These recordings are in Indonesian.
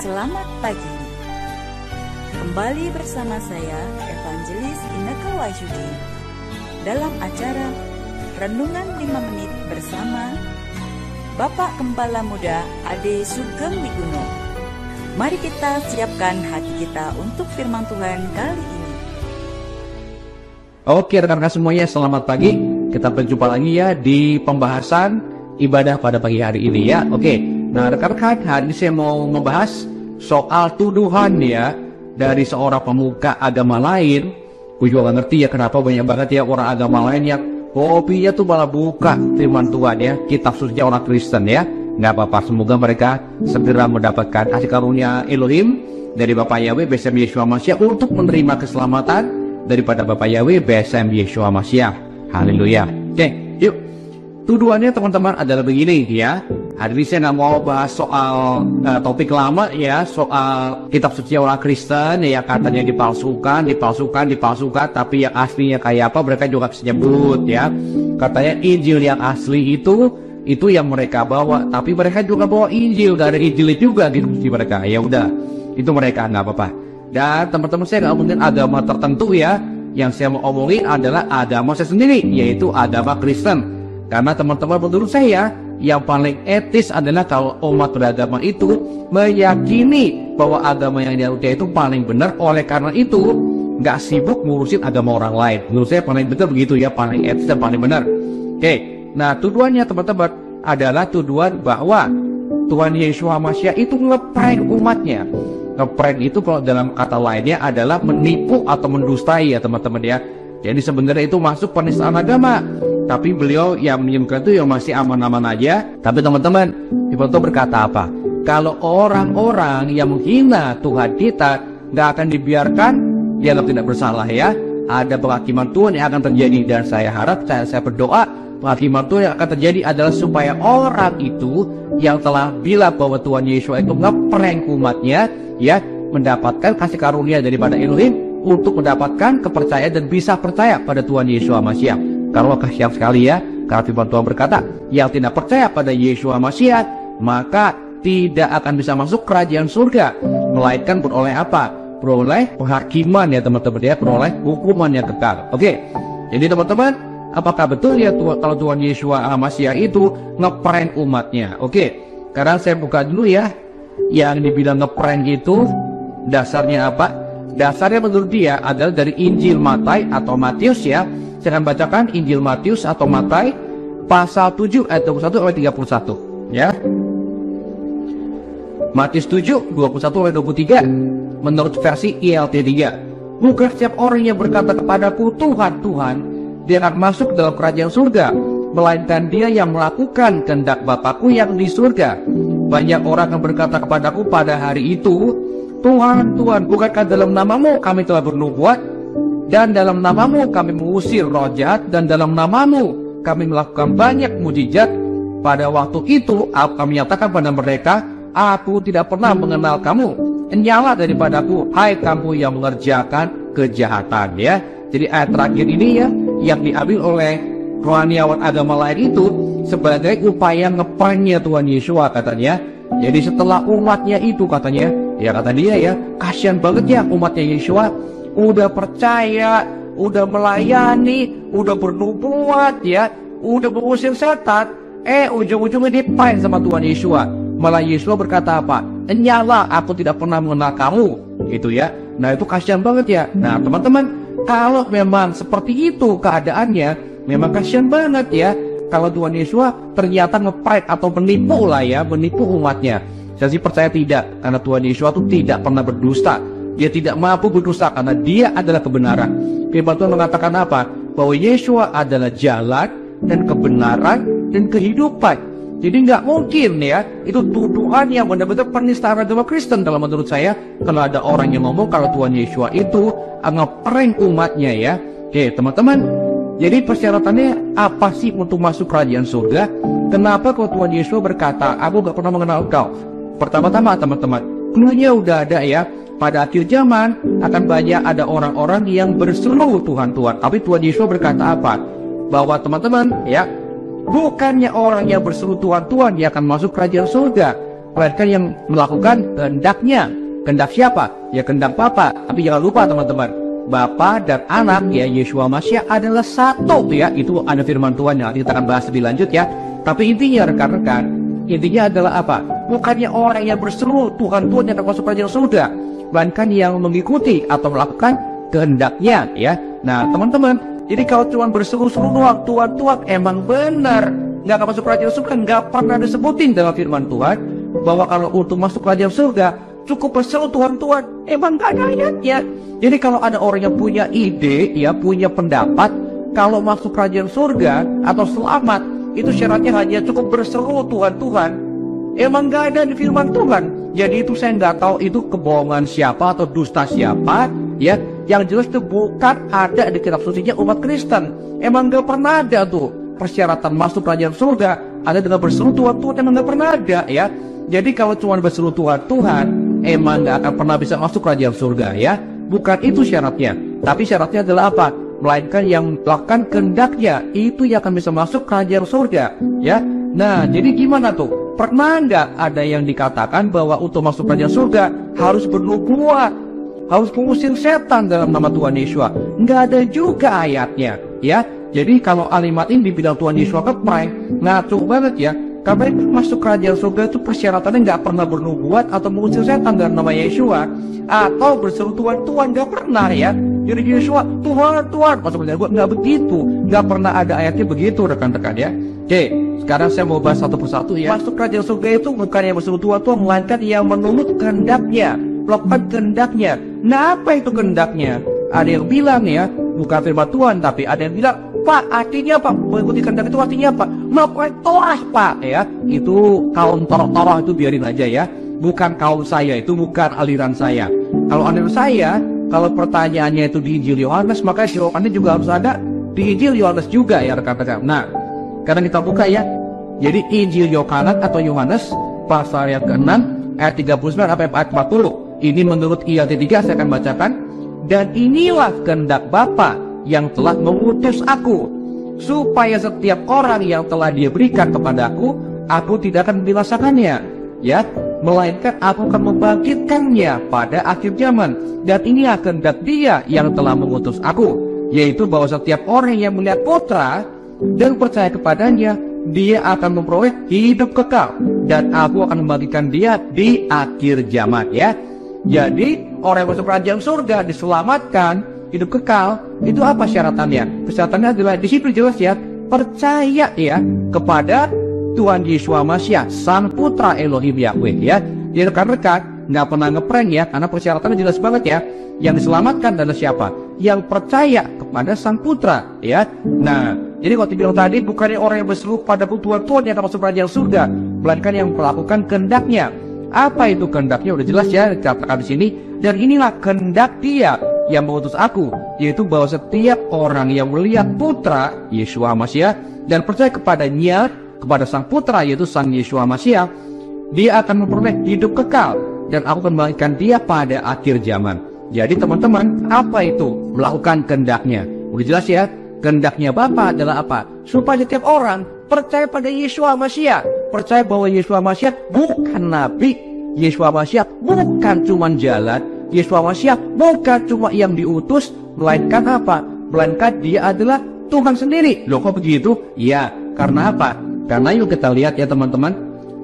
Selamat pagi. Kembali bersama saya Evangelis Inneke Wahyudi dalam acara Renungan 5 Menit bersama Bapak Gembala Muda Ade Sugeng Wiguno. Mari kita siapkan hati kita untuk firman Tuhan kali ini. Oke rekan-rekan semuanya, selamat pagi. Kita berjumpa lagi ya di pembahasan ibadah pada pagi hari ini ya. Oke, nah rekan-rekan, hari ini saya mau membahas soal tuduhan ya dari seorang pemuka agama lain. Gue juga gak ngerti ya kenapa banyak banget ya orang agama lain yang hobinya tuh malah buka firman Tuhan ya, kitab sucinya orang Kristen ya. Gak apa-apa, semoga mereka segera mendapatkan kasih karunia Elohim dari Bapak Yahweh BSM Yeshua Mashiach untuk menerima keselamatan daripada Bapak Yahweh BSM Yeshua Mashiach. Haleluya. Oke, yuk. Tuduhannya teman-teman adalah begini ya. Hari ini saya nggak mau bahas soal topik lama ya, soal kitab suci orang Kristen ya, katanya dipalsukan, tapi yang aslinya kayak apa mereka juga bisa nyebut ya. Katanya Injil yang asli itu yang mereka bawa, tapi mereka juga bawa Injil, gak ada Injil juga gitu di mereka. Ya udah, itu mereka nggak apa-apa. Dan teman-teman saya nggak ngomongin agama tertentu ya, yang saya mau omongin adalah agama saya sendiri, yaitu agama Kristen. Karena teman-teman menurut saya yang paling etis adalah kalau umat beragama itu meyakini bahwa agama yang dia itu paling benar. Oleh karena itu nggak sibuk ngurusin agama orang lain. Menurut saya paling benar begitu ya, paling etis dan paling benar. Oke, nah tuduhannya teman-teman adalah tuduhan bahwa Tuhan Yesus Mashiach itu ngeprank umatnya. Ngeprank itu kalau dalam kata lainnya adalah menipu atau mendustai ya teman-teman ya. Jadi sebenarnya itu masuk penistaan agama. Tapi beliau yang menyebutkan itu yang masih aman-aman aja. Tapi teman-teman, Firman Tuhan berkata apa? Kalau orang-orang yang menghina Tuhan kita nggak akan dibiarkan, dianggap tidak bersalah ya. Ada penghakiman Tuhan yang akan terjadi. Dan saya harap, saya berdoa penghakiman Tuhan yang akan terjadi adalah supaya orang itu yang telah bilang bahwa Tuhan Yesus itu ngeprank umatnya ya, mendapatkan kasih karunia daripada Elohim untuk mendapatkan kepercayaan dan bisa percaya pada Tuhan Yesus Mashiach. Karena kasihan sekali ya, karena firman Tuhan berkata, yang tidak percaya pada Yeshua Mashiach, maka tidak akan bisa masuk kerajaan surga, melainkan beroleh apa? Beroleh penghakiman ya teman-teman ya, beroleh hukuman yang kekal. Oke, jadi teman-teman, apakah betul ya kalau Tuhan Yeshua Mashiach itu ngeprank umatnya? Oke, sekarang saya buka dulu ya, yang dibilang ngeprank itu dasarnya apa? Dasarnya menurut dia adalah dari Injil Matai atau Matius ya. Saya akan bacakan Injil Matius atau Matai pasal 7 ayat 21 sampai 31 ya. Matius 7 21 sampai 23 menurut versi ILT 3. Bukan setiap orang yang berkata kepadaku Tuhan, Tuhan, dia akan masuk dalam kerajaan surga, melainkan dia yang melakukan kehendak Bapakku yang di surga. Banyak orang yang berkata kepadaku pada hari itu, Tuhan, Tuhan, bukankah dalam namamu kami telah bernubuat, dan dalam namamu kami mengusir roh jahat, dan dalam namamu kami melakukan banyak mujizat. Pada waktu itu kami nyatakan pada mereka, aku tidak pernah mengenal kamu, nyala daripadaku, hai kamu yang mengerjakan kejahatan ya. Jadi ayat terakhir ini ya, yang diambil oleh rohaniawan agama lain itu sebagai upaya ngepranknya Tuhan Yesus katanya. Jadi setelah umatnya itu katanya, ya kata dia ya, kasihan banget ya umatnya Yesus, udah percaya, udah melayani, udah bernubuat ya, udah mengusir setan, ujung-ujungnya dipain sama Tuhan Yesus. Malah Yesus berkata apa? Nyala, aku tidak pernah mengenal kamu, gitu ya. Nah itu kasihan banget ya. Nah teman-teman, kalau memang seperti itu keadaannya, memang kasihan banget ya. Kalau Tuhan Yesus ternyata ngepain atau menipu lah ya, menipu umatnya. Saya sih percaya tidak, karena Tuhan Yesus itu tidak pernah berdusta. Dia tidak mampu berdusta karena dia adalah kebenaran. Firman Tuhan mengatakan apa? Bahwa Yesus adalah jalan dan kebenaran dan kehidupan. Jadi nggak mungkin ya, itu tuduhan yang benar-benar penistaan agama Kristen kalau menurut saya. Kalau ada orang yang ngomong kalau Tuhan Yesus itu ngeprank umatnya ya. Oke teman-teman, jadi persyaratannya apa sih untuk masuk kerajaan surga? Kenapa kalau Tuhan Yesus berkata, aku nggak pernah mengenal kau? Pertama-tama teman-teman, clue-nya udah ada ya. Pada akhir zaman akan banyak ada orang-orang yang berseru Tuhan Tuhan. Tapi Tuhan Yesus berkata apa? Bahwa teman-teman ya, bukannya orang yang berseru Tuhan Tuhan yang akan masuk kerajaan surga, melainkan yang melakukan kehendaknya. Kehendak siapa? Ya kehendak Bapa. Tapi jangan lupa teman-teman, Bapa dan Anak ya Yeshua Mashiach adalah satu ya. Itu ada firman Tuhan yang kita akan bahas lebih lanjut ya. Tapi intinya rekan-rekan, intinya adalah apa? Bukannya orang yang berseru Tuhan yang akan masuk kerajaan surga, melainkan yang mengikuti atau melakukan kehendaknya ya. Nah teman-teman, jadi kalau cuma berseru-seru doang Tuhan emang benar nggak akan masuk kerajaan surga, nggak pernah disebutin dalam firman Tuhan bahwa kalau untuk masuk kerajaan surga cukup berseru Tuhan, emang gak ada ayatnya. Jadi kalau ada orang yang punya ide, ya punya pendapat, kalau masuk kerajaan surga atau selamat, itu syaratnya hanya cukup berseru Tuhan, emang gak ada di firman Tuhan. Jadi itu saya nggak tahu itu kebohongan siapa atau dusta siapa, ya. Yang jelas itu bukan ada di kitab sucinya umat Kristen. Emang gak pernah ada tuh persyaratan masuk kerajaan surga ada dengan berseru Tuhan, emang gak pernah ada ya. Jadi kalau cuma berseru Tuhan, emang gak akan pernah bisa masuk kerajaan surga ya. Bukan itu syaratnya. Tapi syaratnya adalah apa? Melainkan yang melakukan kehendaknya, itu yang akan bisa masuk kerajaan surga ya. Nah jadi gimana tuh? Pernah nggak ada yang dikatakan bahwa untuk masuk kerajaan surga harus bernubuat, harus mengusir setan dalam nama Tuhan Yesus? Nggak ada juga ayatnya ya. Jadi kalau kalimat ini dibilang Tuhan Yesus keprank, ngaco banget ya. Karena masuk kerajaan surga itu persyaratannya nggak pernah bernubuat atau mengusir setan dalam nama Yeshua atau berseru Tuhan, nggak pernah ya. Jadi Yeshua Tuhan masuk kerajaan surga, nggak begitu, nggak pernah ada ayatnya begitu rekan-rekan ya. Oke, sekarang saya mau bahas satu persatu ya. Masuk kerajaan surga itu bukan yang berseru Tuhan, melainkan yang menurut kehendaknya, melakukan kehendaknya. Nah apa itu kehendaknya? Ada yang bilang ya, bukan firman Tuhan, tapi ada yang bilang, Pak, artinya apa? Mengikuti kehendak itu artinya apa? Melakukan Torah, Pak, ya. Itu kaum Torah itu biarin aja ya. Bukan kaum saya, itu bukan aliran saya. Kalau aliran saya, kalau pertanyaannya itu di Injil Yohanes, maka jawabannya juga harus ada di Injil Yohanes juga ya rekan-rekan. Nah, sekarang kita buka ya. Jadi Injil Yohanes atau Yohanes pasal yang ke-6 ayat 39 sampai ayat 40. Ini menurut ILT 3 saya akan bacakan. Dan inilah kehendak Bapa yang telah mengutus aku, supaya setiap orang yang telah Dia berikan kepadaku, aku tidak akan membinasakannya, ya, melainkan aku akan membangkitkannya pada akhir zaman. Dan ini kehendak Dia yang telah mengutus aku, yaitu bahwa setiap orang yang melihat Putra dan percaya kepadanya, dia akan memperoleh hidup kekal, dan aku akan membangkitkan dia di akhir zaman, ya. Jadi orang yang masuk kerajaan surga diselamatkan, hidup kekal, itu apa syaratannya? Persyaratannya adalah di situ jelas ya, percaya ya kepada Tuhan Yeshua Mashiach, Sang Putra Elohim Yahweh ya. Jadi rekan-rekan nggak pernah ngeprank ya, karena persyaratannya jelas banget ya. Yang diselamatkan adalah siapa? Yang percaya kepada Sang Putra ya. Nah, jadi kalau dibilang tadi bukannya orang yang berseru pada Tuhan yang akan masuk kerajaan surga, melainkan yang melakukan kehendaknya. Apa itu kehendaknya? Udah jelas ya dikatakan di sini. Dan inilah kehendak Dia yang mengutus aku, yaitu bahwa setiap orang yang melihat Putra Yeshua Mashiach dan percaya kepadanya, kepada Sang Putra yaitu Sang Yeshua Mashiach, dia akan memperoleh hidup kekal, dan aku akan membangkitkan dia pada akhir zaman. Jadi teman-teman, apa itu melakukan kehendaknya? Udah jelas ya. Kehendaknya Bapa adalah apa? Supaya setiap orang percaya pada Yeshua Mashiach, percaya bahwa Yeshua Mashiach bukan nabi, Yeshua Mashiach bukan cuma jalan, Yeshua Mashiach bukan cuma yang diutus, melainkan apa? Melainkan Dia adalah Tuhan sendiri. Loh kok begitu? Ya, karena apa? Karena yuk kita lihat ya teman-teman.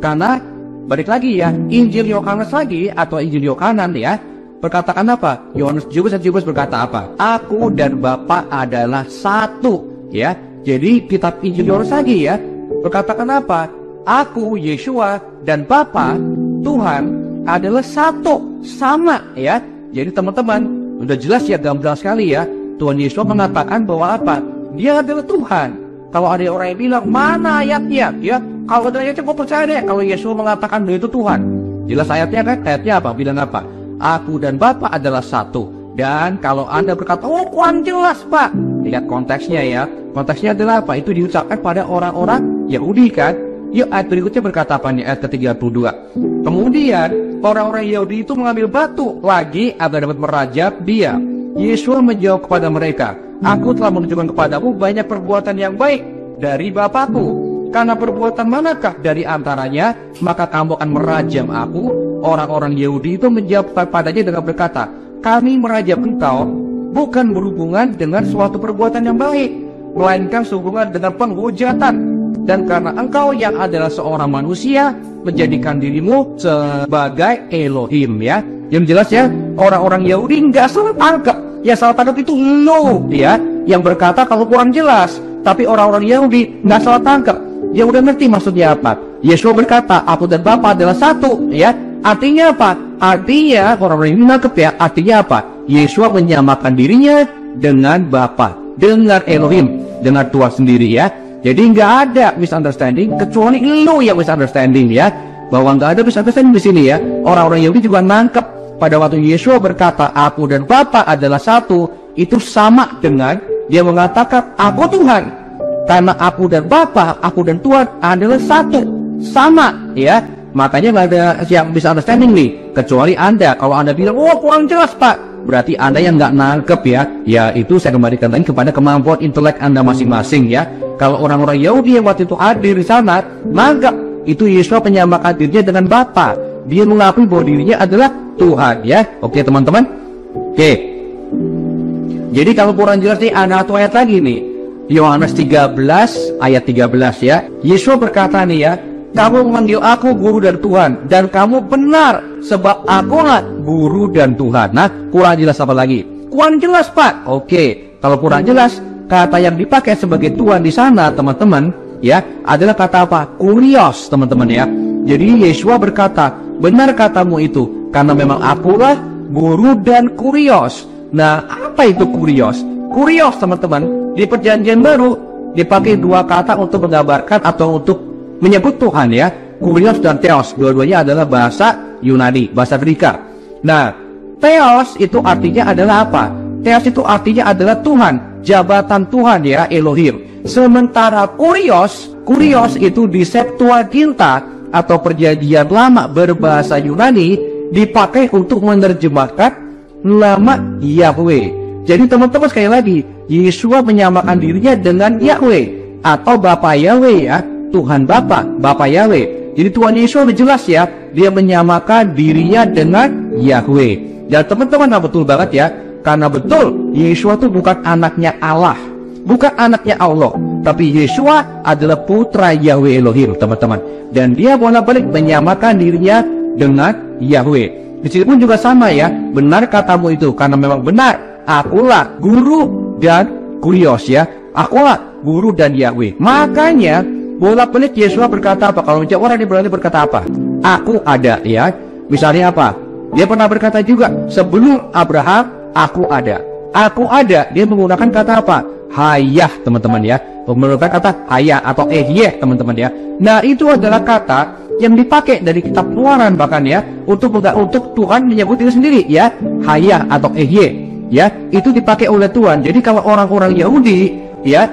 Karena balik lagi ya, Injil Yohanes lagi atau Injil Yohanan ya, berkatakan apa? Yohanes juga berkata apa? Aku dan Bapa adalah satu ya. Jadi kitab Injil Yohanes lagi ya, berkatakan apa? Aku Yeshua dan Bapa Tuhan adalah satu, sama ya. Jadi teman-teman udah jelas ya, gamblang sekali ya. Tuhan Yesus mengatakan bahwa apa? Dia adalah Tuhan. Kalau ada orang yang bilang mana ayatnya ya, kalau ada ayatnya gue percaya deh kalau Yesus mengatakan dia itu Tuhan. Jelas ayatnya kan? Ayatnya apa? Bilang apa? Aku dan Bapa adalah satu. Dan kalau Anda berkata, oh kurang jelas Pak, lihat konteksnya ya. Konteksnya adalah apa? Itu diucapkan pada orang-orang Yahudi kan. Yuk ayat berikutnya berkata apa nih? Ayat ke-32. Kemudian orang-orang Yahudi itu mengambil batu lagi agar dapat merajab dia. Yesus menjawab kepada mereka, aku telah menunjukkan kepadamu banyak perbuatan yang baik dari Bapakku. Karena perbuatan manakah dari antaranya, maka kamu akan merajam aku. Orang-orang Yahudi itu menjawab padanya dengan berkata, kami merajam engkau bukan berhubungan dengan suatu perbuatan yang baik, melainkan sehubungan dengan penghujatan. Dan karena engkau yang adalah seorang manusia, menjadikan dirimu sebagai Elohim, ya. Yang jelas ya, orang-orang Yahudi nggak salah tangkap. Ya salah tangkap itu no, ya, yang berkata kalau kurang jelas. Tapi orang-orang Yahudi nggak salah tangkap. Dia udah ngerti maksudnya apa. Yesus berkata, aku dan Bapa adalah satu, ya. Artinya apa? Artinya orang-orang ini nangkep ya. Artinya apa? Yesus menyamakan dirinya dengan Bapa, dengan Elohim, dengan Tuhan sendiri, ya. Jadi nggak ada misunderstanding, kecuali lu yang misunderstanding, ya. Bahwa nggak ada misunderstanding di sini, ya. Orang-orang Yahudi juga nangkep pada waktu Yesus berkata, aku dan Bapa adalah satu, itu sama dengan dia mengatakan, aku Tuhan. Karena aku dan Bapa, aku dan Tuhan adalah satu, sama, ya. Makanya nggak ada yang bisa understanding nih, kecuali Anda. Kalau Anda bilang, oh kurang jelas Pak, berarti Anda yang nggak nangkep, ya. Ya itu saya kembalikan lagi kepada kemampuan intelek Anda masing-masing, ya. Kalau orang-orang Yahudi yang waktu itu hadir di sana, nangkep itu Yesus menyamakan dirinya dengan Bapa. Dia mengakui bahwa dirinya adalah Tuhan, ya. Oke teman-teman. Oke. Jadi kalau kurang jelas nih, ada satu ayat lagi nih. Yohanes 13 ayat 13, ya. Yesus berkata nih, ya, kamu memanggil aku guru dan Tuhan, dan kamu benar, sebab akulah guru dan Tuhan. Nah, kurang jelas apa lagi? Kurang jelas Pak. Oke, kalau kurang jelas, kata yang dipakai sebagai Tuhan di sana, teman-teman, ya, adalah kata apa? Kurios, teman-teman, ya. Jadi Yesus berkata, benar katamu itu, karena memang akulah guru dan kurios. Nah, apa itu kurios? Kurios, teman-teman, di Perjanjian Baru dipakai dua kata untuk menggambarkan atau untuk menyebut Tuhan, ya. Kurios dan Theos, dua-duanya adalah bahasa Yunani, bahasa Greka. Nah, Theos itu artinya adalah apa? Theos itu artinya adalah Tuhan, jabatan Tuhan, ya, Elohim. Sementara kurios itu di Septuaginta atau Perjanjian Lama berbahasa Yunani dipakai untuk menerjemahkan nama Yahweh. Jadi teman-teman sekali lagi, Yesus menyamakan dirinya dengan Yahweh atau Bapa Yahweh, ya. Tuhan Bapa, Bapa Yahweh. Jadi Tuhan Yesus udah jelas, ya, dia menyamakan dirinya dengan Yahweh. Dan teman-teman, betul banget, ya, karena betul Yesus itu bukan anaknya Allah, bukan anaknya Allah, tapi Yesus adalah putra Yahweh Elohim, teman-teman. Dan dia bolak-balik menyamakan dirinya dengan Yahweh. Di sini pun juga sama, ya, benar katamu itu, karena memang benar, akulah guru dan kurios, ya, akulah guru dan Yahweh. Makanya bolak-balik Yesus berkata apa? Kalau orang ini berarti berkata apa? Aku ada, ya. Misalnya apa? Dia pernah berkata juga, sebelum Abraham, aku ada. Aku ada, dia menggunakan kata apa? Hayah, teman-teman, ya. Menggunakan kata hayah atau ehyeh, teman-teman, ya. Nah, itu adalah kata yang dipakai dari kitab Keluaran bahkan, ya, untuk Tuhan menyebut diri sendiri, ya. Hayah atau ehyeh, ya. Itu dipakai oleh Tuhan. Jadi kalau orang-orang Yahudi, ya,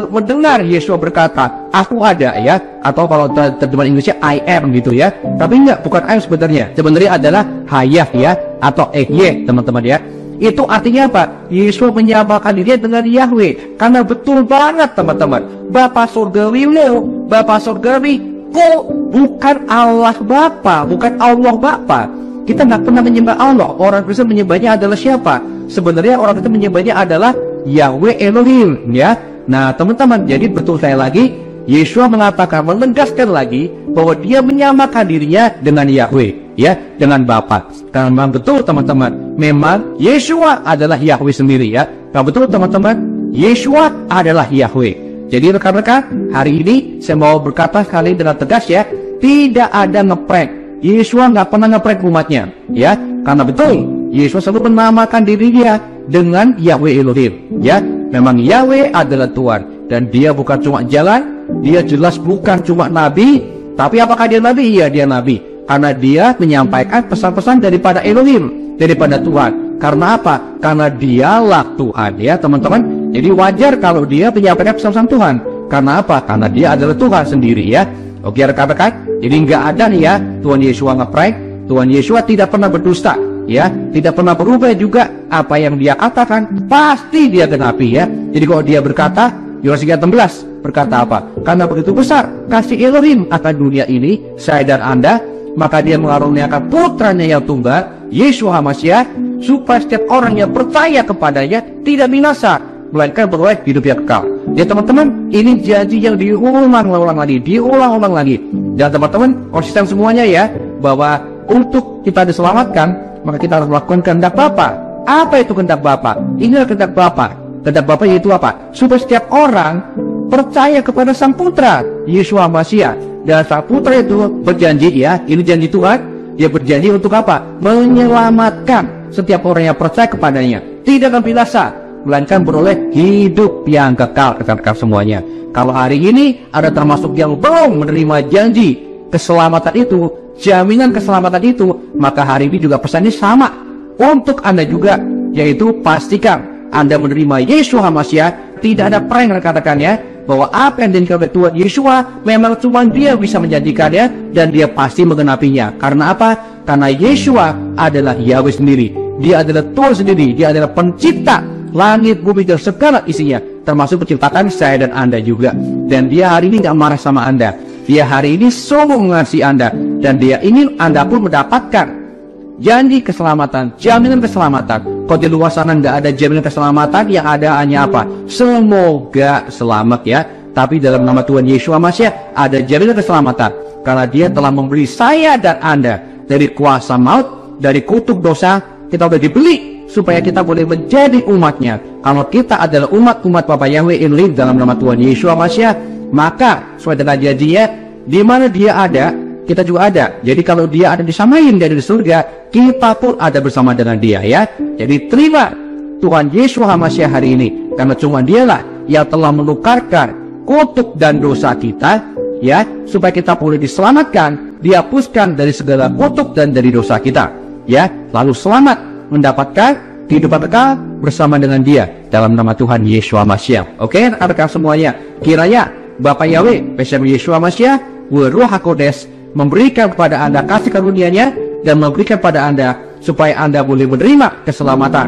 mendengar Yesus berkata, aku ada, ya, atau kalau terjemahan Inggrisnya I am, gitu, ya. Tapi enggak, bukan I am sebenarnya. Sebenarnya adalah hayah, ya, atau ehyeh, teman-teman, ya. Itu artinya apa? Yesus menyamakan dirinya dengan Yahweh. Karena betul banget, teman-teman, Bapa surgawi lo, Bapa surgawi kok bukan Allah Bapa, bukan Allah Bapa. Kita nggak pernah menyembah Allah. Orang Kristen menyembahnya adalah siapa? Sebenarnya orang Kristen menyembahnya adalah Yahweh Elohim, ya. Nah, teman-teman, jadi betul saya lagi, Yesus mengatakan, menegaskan lagi bahwa dia menyamakan dirinya dengan Yahweh, ya, dengan Bapa. Karena memang betul, teman-teman, memang Yesus adalah Yahweh sendiri, ya. Nah, betul, teman-teman, Yesus adalah Yahweh. Jadi rekan-rekan, hari ini saya mau berkata sekali dengan tegas, ya, tidak ada ngeprank. Yesus nggak pernah ngeprank umatnya, ya. Karena betul, Yesus selalu menamakan dirinya dengan Yahweh Elohim, ya. Memang Yahweh adalah Tuhan, dan dia bukan cuma jalan, dia jelas bukan cuma nabi. Tapi apakah dia nabi? Iya, dia nabi, karena dia menyampaikan pesan-pesan daripada Elohim, daripada Tuhan. Karena apa? Karena dialah Tuhan, ya, teman-teman. Jadi wajar kalau dia menyampaikan pesan-pesan Tuhan. Karena apa? Karena dia adalah Tuhan sendiri, ya. Oke rekan-rekan, jadi nggak ada nih, ya, Tuhan Yesus ngeprank. Tuhan Yesus tidak pernah berdusta, ya, tidak pernah berubah juga. Apa yang dia katakan pasti dia genapi, ya. Jadi kalau dia berkata, Yohanes 3:16, berkata apa? Karena begitu besar kasih Elohim akan dunia ini, saya dan Anda, maka dia mengaruniakan putranya yang tunggal, Yesus HaMasyiah, supaya setiap orang yang percaya kepadanya tidak binasa, melainkan beroleh hidup yang kekal. Ya teman-teman, ini janji yang diulang-ulang lagi. Dan teman-teman, konsisten semuanya ya, bahwa untuk kita diselamatkan, maka kita harus melakukan kehendak Bapa. Apa itu kehendak Bapa? Inilah kehendak Bapa. Kehendak Bapa yaitu apa? Supaya setiap orang percaya kepada Sang Putra, Yesus HaMasyiah. Dan Sang Putra itu berjanji ya, ini janji Tuhan, dia berjanji untuk apa? Menyelamatkan setiap orang yang percaya kepadanya, tidak akan binasa, melainkan beroleh hidup yang kekal, rekan-rekan semuanya. Kalau hari ini ada termasuk yang belum menerima janji keselamatan itu, jaminan keselamatan itu, maka hari ini juga pesannya sama untuk Anda juga, yaitu pastikan Anda menerima Yesus HaMasyiah. Tidak ada prank, rekan-rekan ya, bahwa apa yang diinginkan oleh Tuhan Yesus memang cuma dia bisa menjadikannya, dan dia pasti menggenapinya. Karena apa? Karena Yesus adalah Yahweh sendiri, dia adalah Tuhan sendiri, dia adalah pencipta langit, bumi, dan segala isinya, termasuk penciptaan saya dan Anda juga. Dan dia hari ini gak marah sama Anda, dia hari ini sungguh mengasihi Anda, dan dia ingin Anda pun mendapatkan janji keselamatan, jaminan keselamatan. Kalau di luar sana nggak ada jaminan keselamatan, yang ada hanya apa? Semoga selamat ya. Tapi dalam nama Tuhan Yesus HaMasyiah ada jaminan keselamatan, karena dia telah membeli saya dan Anda dari kuasa maut, dari kutuk dosa. Kita sudah dibeli supaya kita boleh menjadi umatnya. Kalau kita adalah umat Bapa Yahweh Elohim dalam nama Tuhan Yesus HaMasyiah, maka sesuai dengan janjinya, di mana dia ada, kita juga ada. Jadi kalau dia ada disamain dari surga, kita pun ada bersama dengan dia ya. Jadi terima Tuhan Yesus HaMasyiah hari ini, karena cuma dialah yang telah menukarkan kutuk dan dosa kita ya, supaya kita boleh diselamatkan, dihapuskan dari segala kutuk dan dari dosa kita ya, lalu selamat mendapatkan kehidupan kekal bersama dengan dia dalam nama Tuhan Yesus HaMasyiah. Oke, rekan-rekan semuanya, kiranya Bapa Yahweh bersama Yesus HaMasyiah, Ruh HaKodes memberikan kepada Anda kasih karunia-Nya dan memberikan pada Anda supaya Anda boleh menerima keselamatan,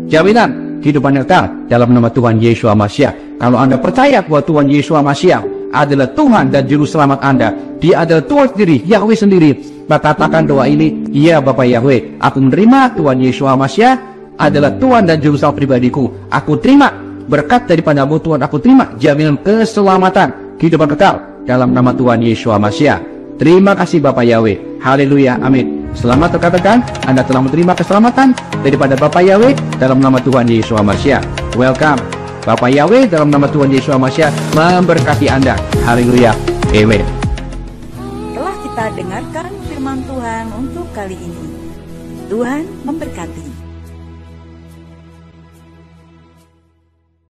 jaminan kehidupan yang kekal dalam nama Tuhan Yesus HaMasyiah. Kalau Anda percaya bahwa Tuhan Yesus HaMasyiah adalah Tuhan dan Juru Selamat Anda, dia adalah Tuhan sendiri, Yahweh sendiri, maka katakan doa ini, ya Bapa Yahweh, aku menerima Tuhan Yesus HaMasyiah adalah Tuhan dan Juru Selamat pribadiku. Aku terima berkat daripada-Mu Tuhan, aku terima jaminan keselamatan, kehidupan kekal dalam nama Tuhan Yesus HaMasyiah. Terima kasih Bapak Yahweh. Haleluya, amin. Selamat rekan-rekan, Anda telah menerima keselamatan daripada Bapak Yahweh dalam nama Tuhan Yesus HaMasyiah. Welcome. Bapak Yahweh dalam nama Tuhan Yesus HaMasyiah memberkati Anda. Haleluya, amin. Telah kita dengarkan firman Tuhan untuk kali ini. Tuhan memberkati.